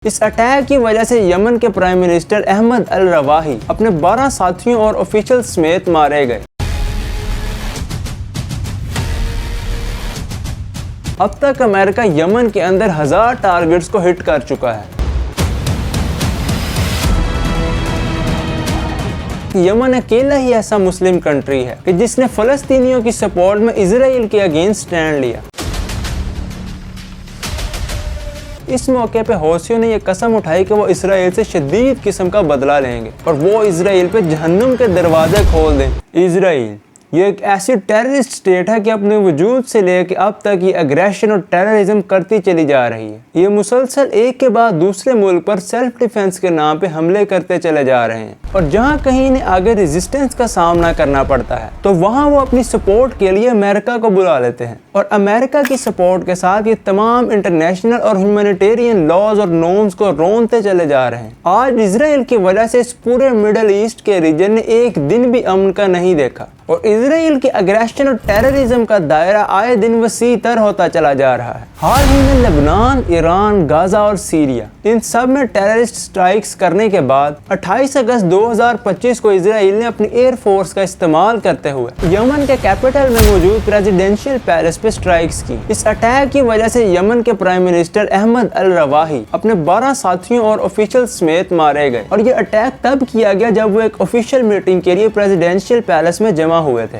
इस अटैक की वजह से यमन के प्राइम मिनिस्टर अहमद अल रवाही अपने 12 साथियों और ऑफिशियल समेत मारे गए। अब तक अमेरिका यमन के अंदर 1000 टारगेट्स को हिट कर चुका है। यमन अकेला ही ऐसा मुस्लिम कंट्री है कि जिसने फलस्तीनियों की सपोर्ट में इजराइल के अगेंस्ट स्टैंड लिया। इस मौके पे हौसियों ने यह कसम उठाई कि वो इसराइल से शदीद किस्म का बदला लेंगे और वो इसराइल पे जहन्नुम के दरवाजे खोल दें। इसराइल ये एक ऐसी टेररिस्ट स्टेट है कि अपने वजूद से लेकर अब तक ये अग्रेशन और टेररिज्म करती चली जा रही है। ये मुसलसल एक के बाद दूसरे मुल्क पर सेल्फ डिफेंस के नाम पे हमले करते चले जा रहे हैं और जहां कहीं इन्हें आगे रेजिस्टेंस का सामना करना पड़ता है तो वहां वो अपनी सपोर्ट के लिए अमेरिका को बुला लेते हैं और अमेरिका की सपोर्ट के साथ ये तमाम इंटरनेशनल और ह्यूमैनिटेरियन लॉज और नॉर्म्स को रोनते चले जा रहे हैं। आज इसराइल की वजह से इस पूरे मिडल ईस्ट के रीजन ने एक दिन भी अमन का नहीं देखा और इसराइल के अग्रेशन और टेररिज्म का दायरा आए दिन वसी तर होता चला जा रहा है। हाल ही में लेबनान, ईरान, गाजा और सीरिया इन सब में टेररिस्ट स्ट्राइक्स करने के बाद 28 अगस्त 2025 को इसराइल ने अपनी एयर फोर्स का इस्तेमाल करते हुए यमन के कैपिटल में मौजूद प्रेसिडेंशियल पैलेस पे स्ट्राइक्स की। इस अटैक की वजह से यमन के प्राइम मिनिस्टर अहमद अल रवाही अपने 12 साथियों और ऑफिशियल समेत मारे गए और ये अटैक तब किया गया जब वो एक ऑफिशियल मीटिंग के लिए प्रेसिडेंशियल पैलेस में जमा हुए थे।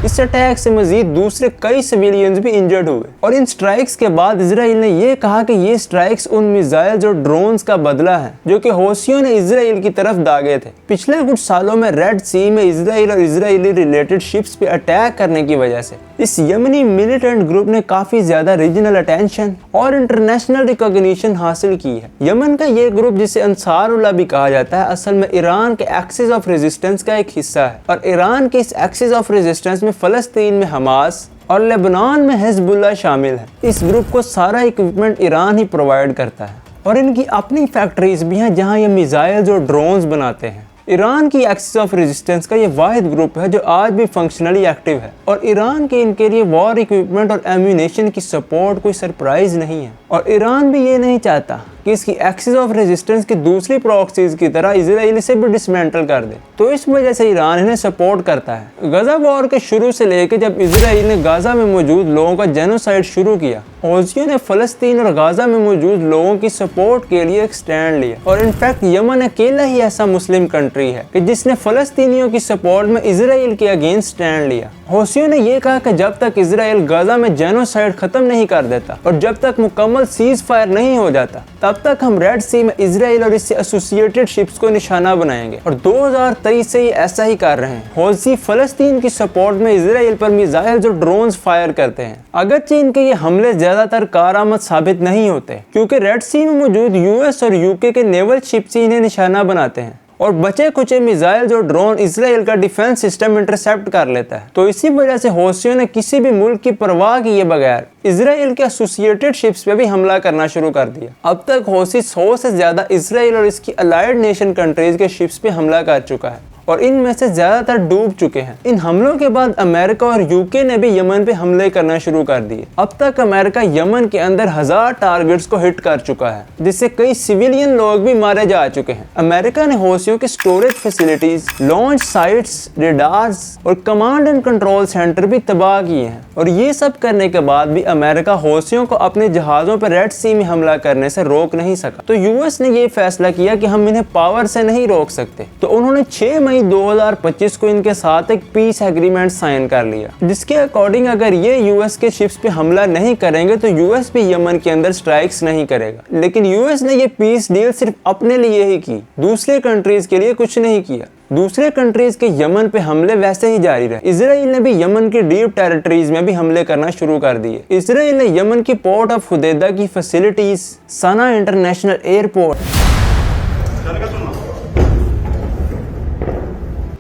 इस अटैक से मजीद दूसरे कई सिविलियंस भी इंजर्ड हुए और इन स्ट्राइक्स के बाद इसराइल ने यह कहा कि ये स्ट्राइक्स उन मिसाइल्स और ड्रोन्स का बदला है जो कि हौसियों ने इसराइल की तरफ दागे थे। पिछले कुछ सालों में रेड सी में इसराइल और इसराइली रिलेटेड शिप्स पे अटैक करने की वजह से इस यमनी मिलिटेंट ग्रुप ने काफी ज्यादा रीजनल अटेंशन और इंटरनेशनल रिकॉग्निशन हासिल की है। यमन का ये ग्रुप जिसे अंसारुल्लाह भी कहा जाता है असल में ईरान के एक्सिस ऑफ रेजिस्टेंस का एक हिस्सा है और ईरान के इस एक्सिस ऑफ रेजिस्टेंस में फलस्तीन में हमास और लेबनान में हिजबुल्लाह शामिल है। इस ग्रुप को सारा इक्विपमेंट ईरान ही प्रोवाइड करता है और इनकी अपनी फैक्ट्रीज भी हैं जहां ये मिसाइल्स और ड्रोन्स बनाते हैं। ईरान की एक्सिस ऑफ रेजिस्टेंस का ये वाहिद ग्रुप है जो आज भी फंक्शनली एक्टिव है और ईरान के इनके लिए वॉर इक्विपमेंट और एम्यूनेशन की सपोर्ट कोई सरप्राइज नहीं है और ईरान भी ये नहीं चाहता कि इसकी एक्सिस ऑफ रेजिस्टेंस की दूसरी प्रॉक्सीज की तरह इजराइल से भी डिसमेंटल कर दे। तो इस वजह से ईरान इन्हें सपोर्ट करता है। गाजा वॉर के शुरू से लेकर जब इजराइल ने गाजा में मौजूद लोगों का जेनोसाइड शुरू किया, हौसियों ने फलस्तीन और गाजा में मौजूद लोगों की सपोर्ट के लिए एक स्टैंड लिया और इनफैक्ट यमन अकेला ही ऐसा मुस्लिम कंट्री है कि जिसने फलस्तीनियों की सपोर्ट में इजराइल के अगेंस्ट स्टैंड लिया। हौसियों ने यह कहा कि जब तक इजराइल गाजा में जेनोसाइड खत्म नहीं कर देता और जब तक मुकम्मल सीज फायर नहीं हो जाता तब तक हम रेड सी में इजराइल और इससे एसोसिएटेड शिप्स को निशाना बनाएंगे और 2023 से ये ऐसा ही कर रहे हैं। हौसी फलस्तीन की सपोर्ट में इजराइल पर मिसाइल्स और ड्रोन्स फायर करते हैं। अगरचे इनके ये हमले ज्यादातर कारआमद साबित नहीं होते क्योंकि रेड सी में मौजूद यूएस और यूके के नेवल शिप्स ही इन्हें निशाना बनाते हैं और बचे कुचे मिसाइल्स और ड्रोन इसराइल का डिफेंस सिस्टम इंटरसेप्ट कर लेता है। तो इसी वजह से हौसियों ने किसी भी मुल्क की परवाह किए बगैर इसराइल के एसोसिएटेड शिप्स पे भी हमला करना शुरू कर दिया। अब तक हौसी 100 से ज्यादा इसराइल और इसकी अलाइड नेशन कंट्रीज के शिप्स पे हमला कर चुका है और इनमें से ज्यादातर डूब चुके हैं। इन हमलों के बाद अमेरिका और यूके ने भी यमन पे हमले करना शुरू कर दिए। अब तक अमेरिका यमन के अंदर 1000 टारगेट्स को हिट कर चुका है जिससे कई सिविलियन लोग भी मारे जा चुके हैं। अमेरिका ने हौसियों के storage facilities, launch sites, radars और कमांड एंड कंट्रोल सेंटर भी तबाह किए हैं और ये सब करने के बाद भी अमेरिका हौसियों को अपने जहाजों पर रेड सी में हमला करने से रोक नहीं सका। तो यूएस ने ये फैसला किया कि हम इन्हें पावर से नहीं रोक सकते, तो उन्होंने 6 मई 2025 को इनके साथ एक पीस एग्रीमेंट साइन कर लिया जिसके अकॉर्डिंग अगर ये यूएस के शिप्स पे हमला नहीं करेंगे तो यूएस भी यमन के अंदर स्ट्राइक्स नहीं करेगा। लेकिन यूएस ने ये पीस डील सिर्फ अपने लिए ही की, दूसरे कंट्रीज के लिए कुछ नहीं किया। दूसरे कंट्रीज के यमन पे हमले वैसे ही जारी रहे। इसराइल ने भी यमन की डीप टेरिटरीज में भी हमले करना शुरू कर दिए। इसराइल ने यमन की पोर्ट ऑफ हुदैदा की facilities, Sanaa international airport,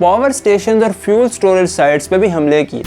power station और फ्यूल स्टोरेज साइट्स पे भी हमले किए।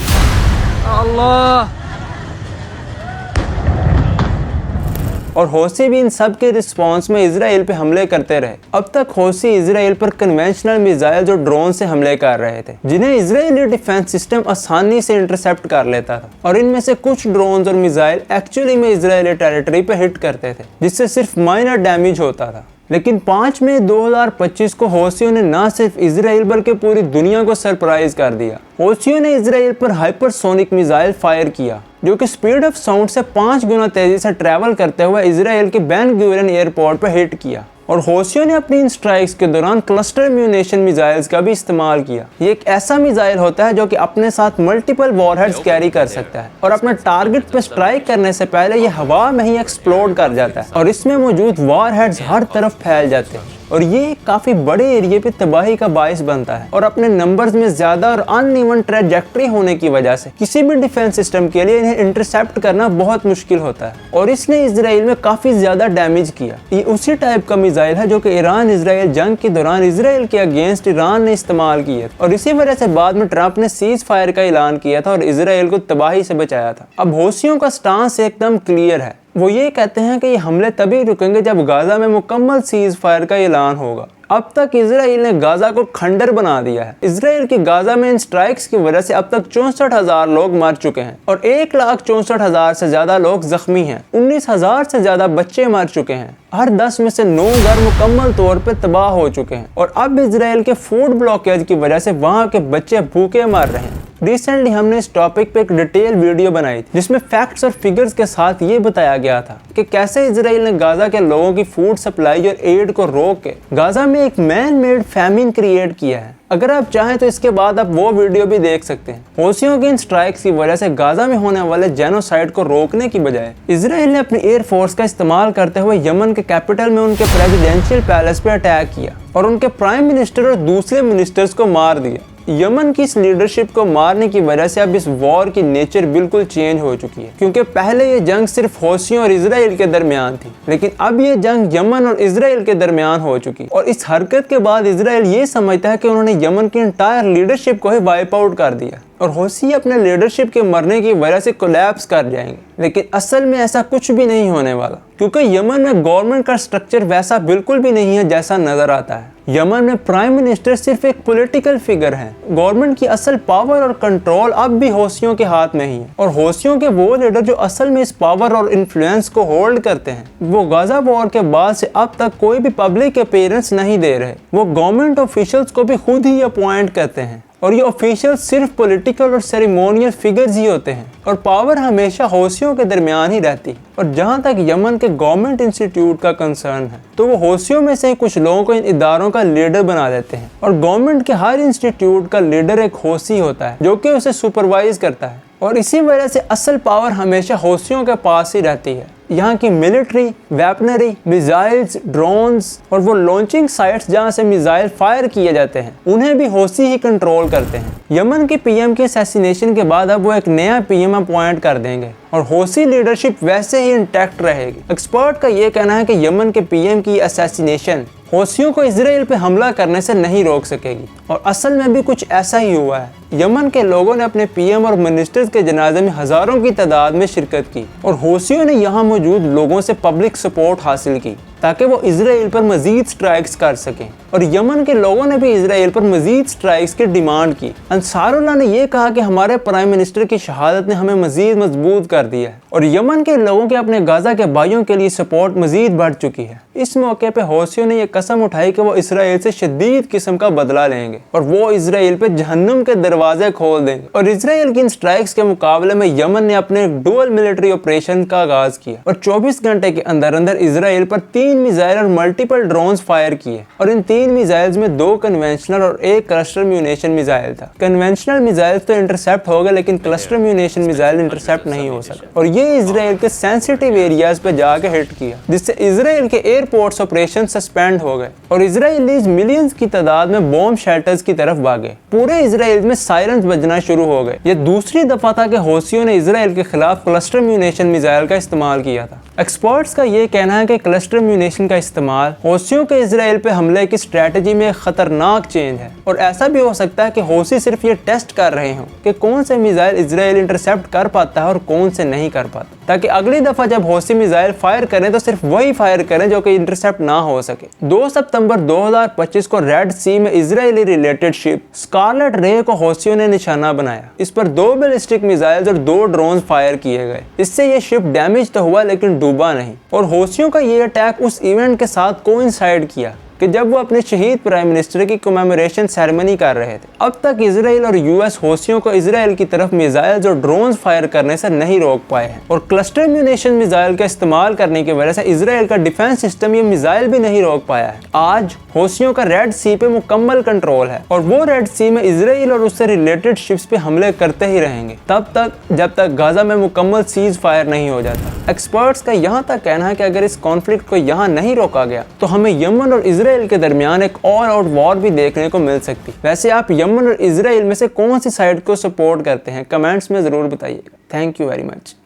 और हौसी भी इन सब के रिस्पॉन्स में इसराइल पे हमले करते रहे। अब तक हौसी इसराइल पर कन्वेंशनल मिसाइल और ड्रोन से हमले कर रहे थे, जिन्हें इजरायली डिफेंस सिस्टम आसानी से इंटरसेप्ट कर लेता था, और इनमें से कुछ ड्रोन और मिसाइल एक्चुअली में इजरायली टेरिटरी पे हिट करते थे, जिससे सिर्फ माइनर डैमेज होता था। लेकिन 5 मई 2025 को हौसियों ने न सिर्फ इजराइल बल्कि पूरी दुनिया को सरप्राइज कर दिया। हौसियों ने इजराइल पर हाइपरसोनिक मिसाइल फायर किया, जो कि स्पीड ऑफ साउंड से 5 गुना तेजी से ट्रैवल करते हुए इजराइल के बेन गुरियन एयरपोर्ट पर हिट किया। और हौसियों ने अपनी इन स्ट्राइक्स के दौरान क्लस्टर म्यूनिशन मिसाइल्स का भी इस्तेमाल किया। ये एक ऐसा मिसाइल होता है जो कि अपने साथ मल्टीपल वॉरहेड्स कैरी कर सकता है और अपने टारगेट पर स्ट्राइक करने से पहले ये हवा में ही एक्सप्लोड कर जाता है और इसमें मौजूद वॉरहेड्स हर तरफ फैल जाते हैं और ये काफी बड़े एरिया पे तबाही का बायस बनता है। और अपने नंबर्स में ज्यादा और अनइवन ट्रैजेक्टरी होने की वजह से किसी भी डिफेंस सिस्टम के लिए इन्हें इंटरसेप्ट करना बहुत मुश्किल होता है और इसने इसराइल में काफी ज्यादा डैमेज किया। ये उसी टाइप का मिसाइल है जो कि ईरान इसराइल जंग के दौरान इसराइल के अगेंस्ट ईरान ने इस्तेमाल किया और इसी वजह से बाद में ट्रंप ने सीज फायर का ऐलान किया था और इसराइल को तबाही से बचाया था। अब हौसियों का स्टांस एकदम क्लियर है। वो ये कहते हैं कि ये हमले तभी रुकेंगे जब गाजा में मुकम्मल सीज फायर का ऐलान होगा। अब तक इसराइल ने गाजा को खंडर बना दिया है। इसराइल की गाजा में इन स्ट्राइक्स की वजह से अब तक 64,000 लोग मर चुके हैं और 1,64,000 से ज्यादा लोग जख्मी हैं। 19,000 से ज्यादा बच्चे मर चुके हैं। हर 10 में से 9 घर मुकम्मल तौर पे तबाह हो चुके हैं और अब इसराइल के फूड ब्लॉकेज की वजह से वहाँ के बच्चे भूखे मर रहे हैं। रिसेंटली हमने इस टॉपिक पे एक डिटेल वीडियो बनाई थी जिसमें फैक्ट्स और फिगर्स के साथ ये बताया गया था कि कैसे इसराइल ने गाजा के लोगों की फूड सप्लाई और एड को रोक के गाजा में एक मैन मेड फैमिन क्रिएट किया है। अगर आप चाहें तो इसके बाद आप वो वीडियो भी देख सकते हैं। हौसियों की इन स्ट्राइक्स की वजह से गाजा में होने वाले जेनोसाइड को रोकने की बजाय इसराइल ने अपनी एयरफोर्स का इस्तेमाल करते हुए यमन के कैपिटल में उनके प्रेसिडेंशियल पैलेस पे अटैक किया और उनके प्राइम मिनिस्टर और दूसरे मिनिस्टर्स को मार दिया। यमन की इस लीडरशिप को मारने की वजह से अब इस वॉर की नेचर बिल्कुल चेंज हो चुकी है, क्योंकि पहले ये जंग सिर्फ हौसियों और इसराइल के दरमियान थी, लेकिन अब ये जंग यमन और इसराइल के दरमियान हो चुकी और इस हरकत के बाद इसराइल ये समझता है कि उन्होंने यमन की इंटायर लीडरशिप को ही वाइप आउट कर दिया और हौसी अपने लीडरशिप के मरने की वजह से कोलैप्स कर जाएंगे। लेकिन असल में ऐसा कुछ भी नहीं होने वाला, क्योंकि यमन में गवर्नमेंट का स्ट्रक्चर वैसा बिल्कुल भी नहीं है जैसा नजर आता है। यमन में प्राइम मिनिस्टर सिर्फ एक पॉलिटिकल फिगर है। गवर्नमेंट की असल पावर और कंट्रोल अब भी हौसियों के हाथ में ही है और हौसियों के वो लीडर जो असल में इस पावर और इन्फ्लुएंस को होल्ड करते हैं वो गाजा वॉर के बाद से अब तक कोई भी पब्लिक अपीयरेंस नहीं दे रहे। वो गवर्नमेंट ऑफिशियल्स को भी खुद ही अपॉइंट करते हैं और ये ऑफिशियल सिर्फ पॉलिटिकल और सेरेमोनियल फिगर्स ही होते हैं और पावर हमेशा हौसियों के दरमियान ही रहती है। और जहां तक यमन के गवर्नमेंट इंस्टीट्यूट का कंसर्न है तो वो हौसियों में से कुछ लोगों को इन इदारों का लीडर बना देते हैं और गवर्नमेंट के हर इंस्टीट्यूट का लीडर एक हौसी होता है जो कि उसे सुपरवाइज करता है और इसी वजह से असल पावर हमेशा हौसियों के पास ही रहती है। यहाँ की मिलिट्री, वेपनरी, मिसाइल्स, ड्रोन्स और वो लॉन्चिंग साइट्स जहाँ से मिसाइल फायर किए जाते हैं उन्हें भी हौसी ही कंट्रोल करते हैं। यमन के पीएम के असैसिनेशन के बाद अब वो एक नया पीएम अपॉइंट कर देंगे और हौसी लीडरशिप वैसे ही इंटैक्ट रहेगी। एक्सपर्ट का ये कहना है कि यमन के पीएम की असैसिनेशन हौसियों को इसराइल पे हमला करने से नहीं रोक सकेगी और असल में भी कुछ ऐसा ही हुआ है। यमन के लोगों ने अपने पीएम और मिनिस्टर्स के जनाजे में हजारों की तादाद में शिरकत की और हौसियों ने यहाँ मौजूद लोगों से पब्लिक सपोर्ट हासिल की ताकि वो इसराइल पर मजीद स्ट्राइक्स कर सकें और यमन के लोगों ने भी इसराइल पर मजीद स्ट्राइक्स की डिमांड की। अंसारुल्लाह ने यह कहा कि हमारे प्राइम मिनिस्टर की शहादत ने हमें मजीद मजबूत कर दिया है और यमन के लोगों के अपने गाजा के भाइयों के लिए सपोर्ट मजीद बढ़ चुकी है। इस मौके पे हौसियों ने यह कसम उठाई कि वो इसराइल से शदीद किस्म का बदला लेंगे और वो इसराइल पे जहन्नुम के दरवाजे खोल देंगे। और इसराइल की इन स्ट्राइक्स के मुकाबले में यमन ने अपने डुअल मिलिट्री ऑपरेशन का आगाज किया और 24 घंटे के अंदर अंदर इसराइल पर 3 मिसाइल और मल्टीपल ड्रोन्स फायर किए और इन 3 मिसाइल्स में 2 कन्वेंशनल और 1 क्लस्टर म्यूनिशन मिसाइल था। कन्वेंशनल मिसाइल तो इंटरसेप्ट हो गए लेकिन क्लस्टर म्यूनिशन मिसाइल इंटरसेप्ट नहीं हो सका और ये इसराइल के सेंसिटिव एरियाज पे जाके हिट किया जिससे इसराइल के एयरपोर्ट्स ऑपरेशन सस्पेंड हो गए और इसराइलीज मिलियंस की तादाद में बॉम्ब शेल्टर्स की तरफ भागे। पूरे इसराइल में सायरन्स बजना शुरू हो गए। ये दूसरी दफा था कि हौसियों ने इसराइल के खिलाफ क्लस्टर म्यूनिशन मिसाइल का इस्तेमाल किया था। एक्सपर्ट्स का ये कहना है कि क्लस्टर म्यूनिशन का इस्तेमाल हौसियों के इसराइल पे हमले की स्ट्रेटजी में एक खतरनाक चेंज है और ऐसा भी हो सकता है कि हौसी सिर्फ ये टेस्ट कर रहे हों कि कौन से मिसाइल इसराइल इंटरसेप्ट कर पाता है और कौन से नहीं कर पाता। ताकि अगली दफा जब हौसी मिसाइल फायर करें तो सिर्फ वही फायर करें जो कि इंटरसेप्ट ना हो सके। 2 सितंबर 2025 को रेड सी में इजरायली रिलेटेड शिप स्कारलेट रे को हौसियों ने निशाना बनाया। इस पर 2 बैलिस्टिक मिसाइल्स और 2 ड्रोन फायर किए गए। इससे ये शिप डैमेज तो हुआ लेकिन डूबा नहीं। और हौसियों का ये अटैक उस इवेंट के साथ कोइंसाइड किया कि जब वो अपने शहीद प्राइम मिनिस्टर की कमेमोरेशन सेरेमनी कर रहे थे। अब तक इजराइल और यूएस हौसियों को इजराइल की तरफ मिसाइल्स और ड्रोन्स फायर करने से नहीं रोक पाए हैं और क्लस्टर म्यूनिशन मिसाइल का इस्तेमाल करने की वजह से इजराइल का डिफेंस सिस्टम ये मिसाइल भी नहीं रोक पाया है। आज हौसियों का रेड सी पे मुकम्मल कंट्रोल है और वो रेड सी में इजराइल और उससे रिलेटेड शिप्स पे हमले करते ही रहेंगे तब तक जब तक गाजा में मुकम्मल सीज फायर नहीं हो जाता। एक्सपर्ट्स का यहाँ तक कहना है कि अगर इस कॉन्फ्लिक्ट को यहाँ नहीं रोका गया तो हमें यमन और इजराइल के दरमियान एक ऑल आउट वॉर भी देखने को मिल सकती। वैसे आप यमन और इजराइल में से कौन सी साइड को सपोर्ट करते हैं? कमेंट्स में जरूर बताइएगा। Thank you very much.